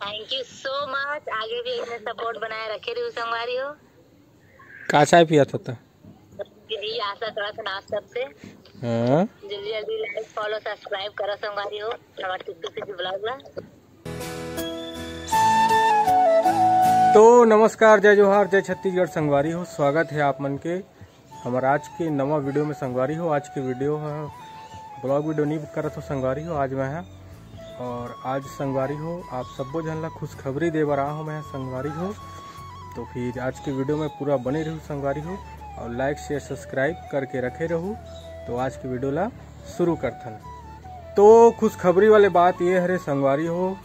Thank you so much. आगे भी इतने सपोर्ट बनाए रखे रही संगवारी हो। का चाय पिया था? यही आशा करा था आप सबसे। हाँ? जल्दी जल्दी लाइक फॉलो सब्सक्राइब करो संगवारी हो हमारे टिकटॉक से ब्लॉग ला। तो नमस्कार, जय जोहार, जय छत्तीसगढ़ संगवारी हो। स्वागत है आप मन के हमारा आज के नवा वीडियो में संगवारी हो। आज के वीडियो है ब्लॉग वीडियो नहीं करत हो संगवारी हो, आज मैं है और आज संगवारी हो आप सबको जन ला खुशखबरी दे बर हूँ मैं संगवारी हो। तो फिर आज के वीडियो में पूरा बने रहूँ संगवारी हो और लाइक शेयर सब्सक्राइब करके रखे रहूँ। तो आज की वीडियो ला शुरू करथन। तो खुशखबरी वाले बात ये है रे संगवारी हो,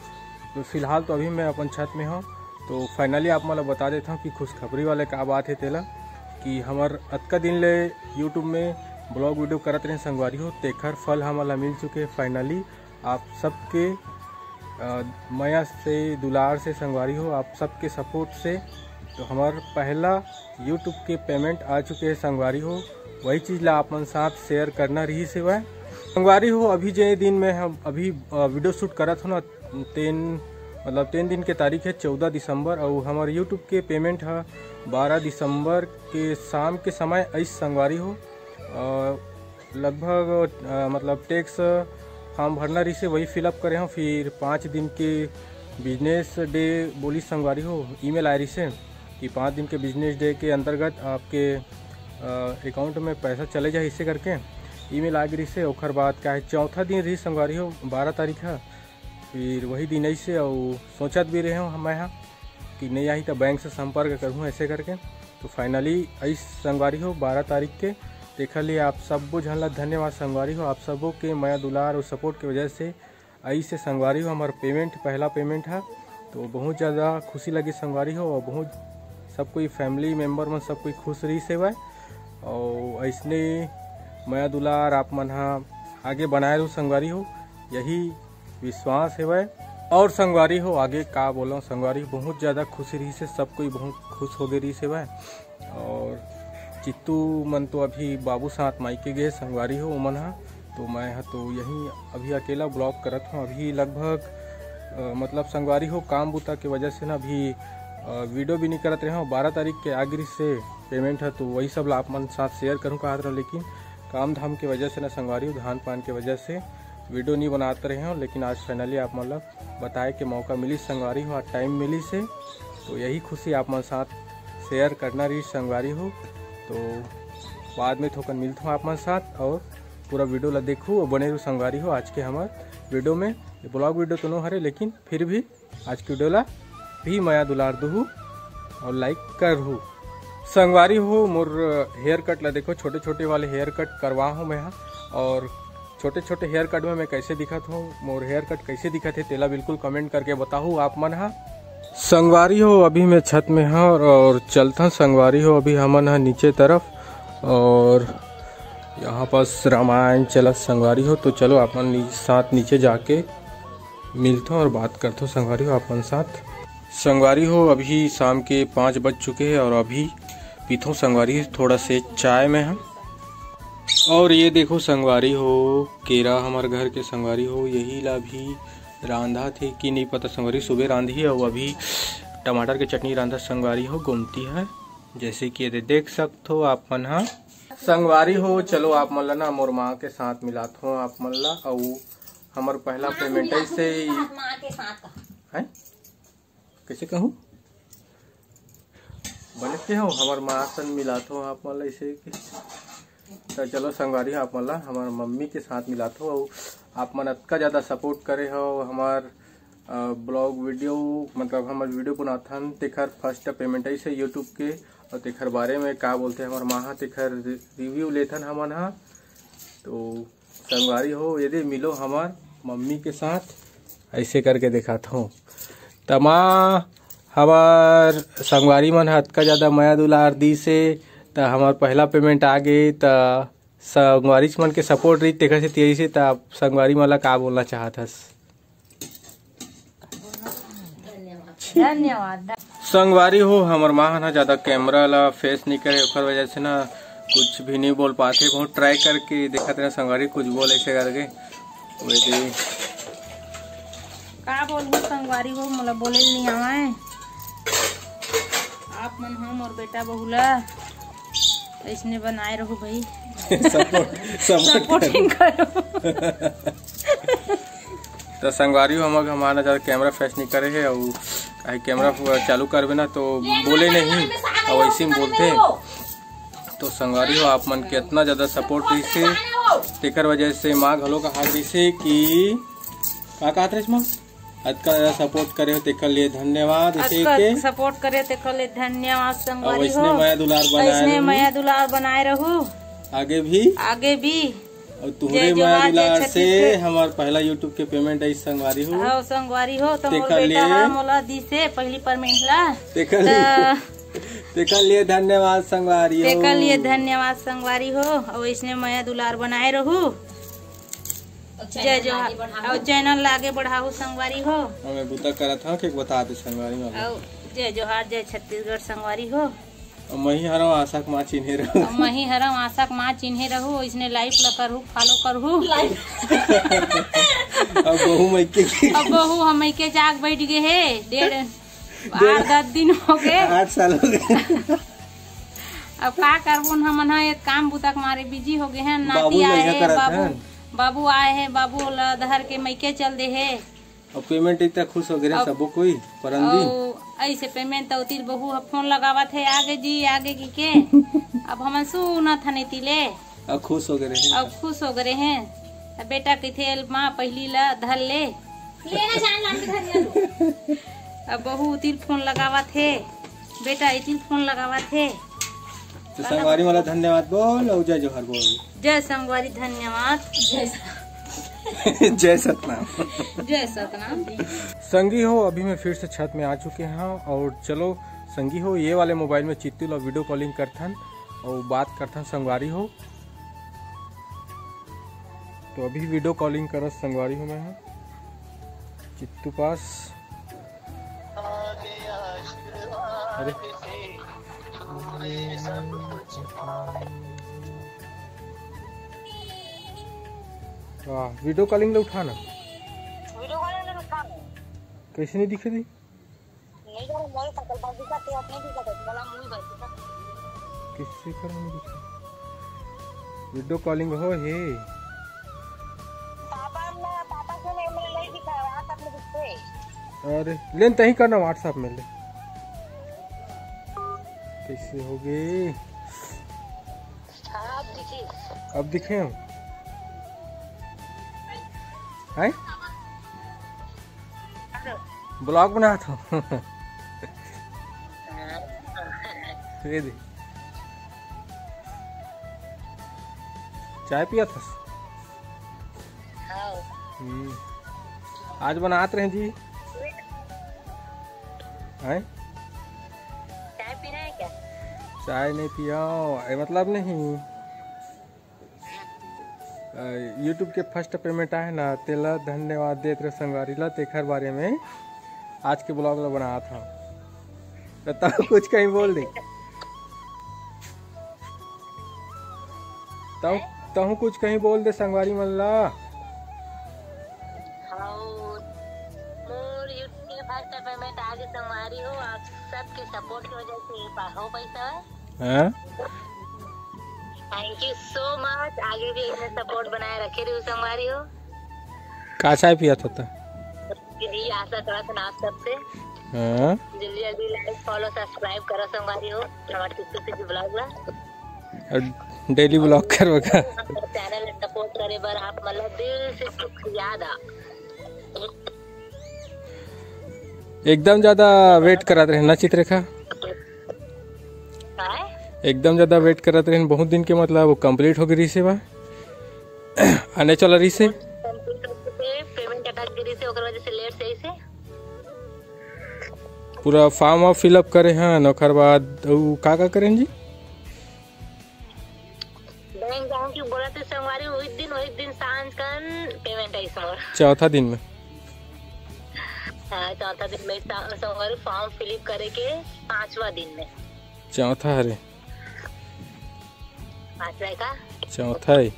तो फिलहाल तो अभी मैं अपन छत में हूँ। तो फाइनली आप मला बता देता हूँ कि खुशखबरी वाले का बात है तेला कि हमार अतका दिन ले यूट्यूब में ब्लॉग वीडियो करत रहे संगवारी हो, तेखर फल हमारा मिल चुके फाइनली। आप सबके माया से दुलार से संगवारी हो, आप सबके सपोर्ट से तो हमार पहला यूट्यूब के पेमेंट आ चुके हैं संगवारी हो। वही चीज़ ला अपन साथ शेयर करना रही से वह संगवारी हो। अभी जे दिन में हम अभी वीडियो शूट करत हो ना, 3 दिन के तारीख है 14 दिसंबर और हमारे यूट्यूब के पेमेंट है 12 दिसंबर के शाम के समय ऐस संगवारी हो। लगभग टैक्स फॉर्म भरना रही से वही फिलअप करे हो। फिर 5 दिन के बिजनेस डे बोली संगवारी हो, ईमेल आ रही से कि 5 दिन के बिजनेस डे के अंतर्गत आपके अकाउंट में पैसा चले जाए इससे करके ईमेल आ गई से। ओखर बाद क्या है चौथा दिन रही संगवारी हो 12 तारीख है। फिर वही दिन ऐसे और सोचत भी रहे हूँ मैं यहाँ कि नहीं आई तो बैंक से संपर्क करूँ ऐसे करके। तो फाइनली ऐस संगवारी हो 12 तारीख के देखा लिए आप सबको झनला धन्यवाद संगवारी हो। आप सबों के माया दुलार और सपोर्ट की वजह से ऐसे संगवारी हो हमारा पेमेंट पहला पेमेंट है। तो बहुत ज़्यादा खुशी लगी संगवारी हो और बहुत सब कोई फैमिली मेम्बर में सब कोई खुश रही से वह और ऐसने माया दुलार आप मन आगे बनाए रहो संगवारी हो, यही विश्वास है वह। और संगवारी हो आगे का बोलो संगवारी बहुत ज़्यादा खुशी रही से, सब कोई बहुत खुश हो गई रही से वह। और चित्तू मन तो अभी बाबू साथ मायके गए संगवारी हो मन तो मैं तो यहीं अभी अकेला ब्लॉग करत हूँ। अभी लगभग संगवारी हो काम बुता के वजह से ना अभी वीडियो भी नहीं करते रहे हूँ। 12 तारीख के आगे से पेमेंट है तो वही सब आप मन साथ शेयर करूँ कहा था, लेकिन काम धाम की वजह से ना संगवारी हो धान पान की वजह से वीडियो नहीं बनाते रहे हूँ। लेकिन आज फाइनली आप बताए कि मौका मिली संगवारी हो, आज टाइम मिली से तो यही खुशी आप मन साथ शेयर करना रही संगवारी हो। तो बाद में थोकन मिलता हूँ आप मन साथ और पूरा वीडियो ला देखूँ और बने रहूँ संगवारी हो। आज के हमारे वीडियो में ब्लॉग वीडियो तो नहीं हरे, लेकिन फिर भी आज की वीडियो ला भी माया दुलार दूँ और लाइक करूँ संगवारी हो। मोर हेयर कट ला देखो, छोटे छोटे वाले हेयर कट करवा हूँ मैं यहाँ। और छोटे छोटे हेयर कट में मैं कैसे दिखत हूँ, मोर हेयर कट कैसे दिखत है तेला बिल्कुल कमेंट करके बताऊँ आप मन संगवारी हो। अभी मैं छत में हाँ और चलता संगवारी हो अभी हमन नीचे तरफ और यहाँ पास रामायण चला संगवारी हो। तो चलो अपन साथ नीचे जाके मिलता हूँ और बात करता हूँ संगवारी हो अपन साथ। संगवारी हो अभी शाम के 5 बज चुके हैं और अभी पीता हूँ संगवारी थोड़ा से चाय में है। और ये देखो संगवारी हो केरा हमारे घर के संगवारी हो, यही ला भी रांधा थे कि नहीं पता संगवारी, सुबह रांधी है और अभी टमाटर की चटनी रांधा संगवारी हो गोमती है जैसे कि ये देख सकते हो आप मन संगवारी हो। चलो आप मन ना मोर माँ के साथ मिलात हो आप मन ला और हमार पहला पेमेंट से है कैसे कहूँ बनते हो हमार माँ से मिलात हो आप मन ऐसे। तो चलो संगवारी आप मन हमार मम्मी के साथ मिलात हो। आप मन अतका ज़्यादा सपोर्ट करे हो हमार ब्लॉग वीडियो हमार वीडियो बनाथन तेखर फर्स्ट पेमेंट ऐसे यूट्यूब के और तेखर बारे में का बोलते हमार माँ तेखर रिव्यू लेथन हमन तो संगवारी हो यदि मिलो हमार मम्मी के साथ ऐसे करके दिखाता हूँ। तमा हमार संगवारी मन अतका ज़्यादा माया दुलार दी से तो हमार पहला पेमेंट आ गई तो संगवारी मन के सपोर्ट रही तेखर से तेरी से तो संगवारी मला का बोलना चाहतस धन्यवाद। संगवारी हो हमार माँ ना ज़्यादा कैमरा ला फेस नहीं करे ओखर वजह से ना कुछ भी नहीं बोल पाते। बहुत ट्राई करके देखा तेरा संगवारी कुछ बोल ऐसे करके का बोलूं संगवारी हो, मोला बोले नहीं आवे। आप मन हम और बेटा बहुला ऐसने बनाए रहो भाई। सपोर्टिंग करो। तो संगवारी हो हम हमारा ज़्यादा कैमरा फैस नहीं करे है और कहीं कैमरा चालू करबे ना तो बोले नहीं और वैसे ही बोलते। तो संगवारी हो आप मन के इतना ज़्यादा सपोर्ट रही तेकर वजह से माँ घलो का हाथ रही कि का कहत रही माँ का सपोर्ट करे हो तेकर लिए धन्यवाद। सपोर्ट करे तेकर लिए धन्यवाद संगवारी हो। वैसने माया दुलार बनाए रहू आगे भी और तुम्हारे माया दुलार से हमार पहला यूट्यूब के पेमेंट है संगवारी हो। संगवारी हो तो मोर बेटा मोला दी से पहली पेमेंट ला तेकर लिए धन्यवाद संगवारी हो। तेकर लिए धन्यवाद संगवारी हो और इसने माया दुलार बनाए रहू। जय जोहार और चैनल आगे बढ़ाऊ संगवारी हो। हमें बुता करत हूं कि बता दे संगवारी हो। जय जोहार जय छत्तीसगढ़ संगवारी हो। मही हरम आशा के माँ चिन्हे रहू। मही हरम आशा के माँ चिन्हे रहू। इसने लाइक ला करहू फॉलो करहू। अब बहू हम के जाग बैठ गए है 8-10 दिन हो गए 8 साल हो गए। अब का करबो हम काम बुतक मारे बिजी हो गए हैं। नाती आए है बाबू आए हैं बाबू धर के मैके चल दे है और पेमेंट इतना खुश हो गए सबो कोई परंदी ऐसे पेमेंट तो तिर बहू फोन लगावत है आगे जी आगे की के अब हम सुना था नहीं तिले अब खुश हो गए हैं। बेटा कथे माँ पहली ला धर ले अब बहू तिर फोन लगावत है बेटा इतिल फोन लगावत है। तो संगवारी वाला धन्यवाद बोल और जय जोहार बोल। जय संगवारी धन्यवाद। जय सतनाम। जय सतनाम। संगी हो अभी मैं फिर से छत में आ चुके हैं और चलो संगी हो ये वाले मोबाइल में चित्तू और वीडियो कॉलिंग करथन और बात करथन संगवारी हो। तो अभी वीडियो कॉलिंग करत संगवारी हो मैं चित्तू पास। अरे वीडियो कॉलिंग ले उठाना कैसे नहीं दिखे दी किससे कर वीडियो कॉलिंग हो हे अरे लेन तही करना व्हाट्सएप में ले कैसे हो गए अब दिखे हम है ब्लॉग बना था ये दे चाय पिया था आज बनाते रहे जी है चाय पीना है क्या? चाय नहीं पिया मतलब नहीं यूट्यूब के फर्स्ट पेमेंट आए ना तेला धन्यवाद देते रहे संगवारी ला तेखर बारे में आज के ब्लॉग में बनाया था तो तब कुछ कहीं बोल दे तब कुछ कहीं बोल दे संगवारी मल्ला। पेमेंट आगे संगवारी हो आप सबके सपोर्ट की वजह से हो पैसा है। Thank you so much. आगे भी इतने सपोर्ट बनाए रखे रहे संगवारी हो। का चाय पिया था यही आशा करा था आप सबसे। जल्दी जल्दी लाइक फॉलो सब्सक्राइब करो संगवारी हो हमारे टिकटॉक से ब्लॉग ला और डेली ब्लॉग करवा चैनल सपोर्ट करे बर आप मतलब दिल से शुक्रिया दा। एकदम ज्यादा वेट कराते रहे ना चित्ररेखा एकदम ज्यादा वेट कराते रहे बहुत दिन के मतलब वो कंप्लीट हो गई से बा आने चला रही से पेमेंट अटक गई से ओकर वजह से लेट से इसे पूरा फॉर्म ऑफ फिलअप करे हैं ओकर बाद का करें जी बैंक जाऊं की बोला तो संगवारी वही दिन सांझ कन पेमेंट आई समोर चौथा दिन में चौथा दिन में संगवारी फॉर्म फिलअप करे के 5वां दिन में चौथा हरे 5वां का चौथा है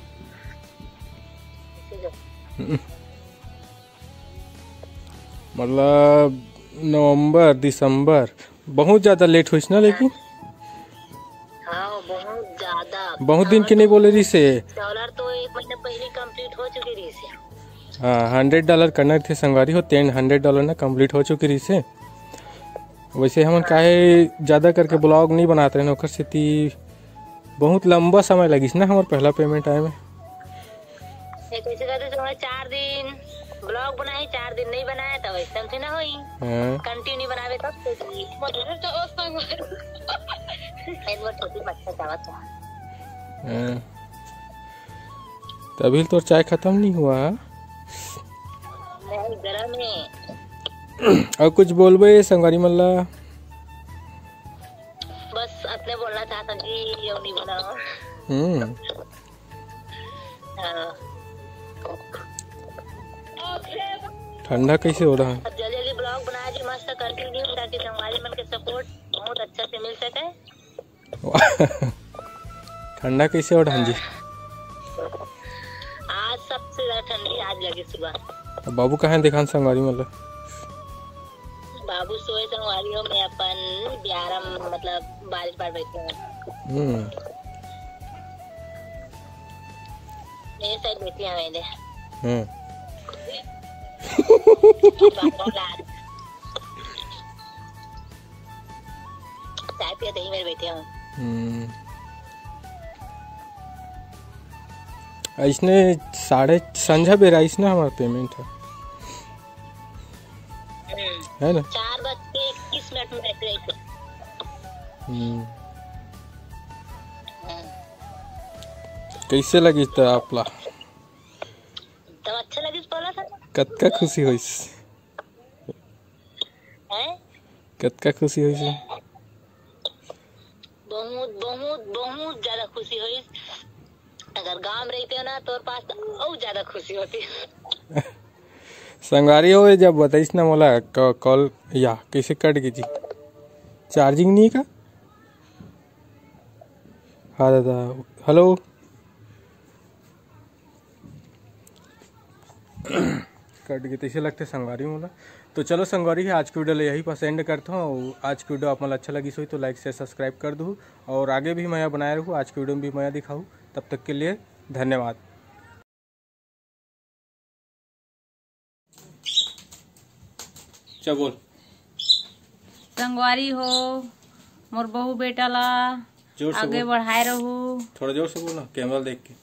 मतलब नवंबर दिसंबर बहुत ज्यादा लेट हुई ना, लेकिन हाँ बहुत ज्यादा, बहुत दिन की नहीं बोले रही से। डॉलर तो 1 महीने पहले कंप्लीट हो चुकी रही से। हाँ $100 करना थे संगवारी हो, $100 ना कंप्लीट हो चुकी रही से। वैसे हम काहे ज्यादा करके ब्लॉग नहीं बनाते रहे नौकर से, बहुत लंबा समय लगिस ना हमारे पहला पेमेंट आए में। कैसे कहते 4 दिन ब्लॉग बनाए, 4 दिन नहीं बनाया तो वैसे समझे ना होई। कंटिन्यू बनावे तब तो छोटी बच्चा चावत था। तभी तो चाय खत्म नहीं हुआ। नहीं गरम है। और कुछ बोलबे संगवारी मल्ला? बस अपने बोलना चाहता जी, ये नहीं बनाओ। ठंडा कैसे हो रहा है? अब जल्दी जल्दी ब्लॉग बनाया जी, मस्त कंटिन्यू, ताकि संगवारी मन के सपोर्ट बहुत अच्छा से मिल सके। ठंडा कैसे हो रहा है जी? आज सबसे ज्यादा ठंडी आज लगी सुबह। बाबू कहाँ दिखान संगवारी मतलब? बाबू सोए संगवारी हो, मैं अपन ब्यारा मतलब बारिश पर बैठे हूँ। मेरे साइड बैठी है मैंने। चाय पिया दही मेरे बैठे हूँ। इसने 3:30 बेरा इसने हमारा पेमेंट है ना? 4:21 में बैठ गए थे। कैसे लगी था आपला? तो अच्छा लगी बोला था। कतका खुशी हुई? कतका खुशी हुई? बहुत बहुत बहुत ज्यादा खुशी हुई। अगर गांव में रहते हो ना तो पास और ज्यादा खुशी होती। संगवारी हो जब बताइस ना मोला कॉल या कैसे कट गई जी? चार्जिंग नहीं का? हाँ दादा, हेलो। कट गई कैसे लगते संगवारी मोला। तो चलो संगवारी है, आज की वीडियो यही पर एंड करता हूँ। आज की वीडियो आप मतलब अच्छा लगी सो तो लाइक शेयर सब्सक्राइब कर दूँ, और आगे भी मैं बनाया रहूँ, आज की वीडियो में भी मैं दिखाऊँ। तब तक के लिए धन्यवाद। चल बोल। संगवारी हो मोर बहू बेटा ला जोर से आगे बोल। बढ़ाए रहू। थोड़ा जोर से बोल ना, कैमरा देख के।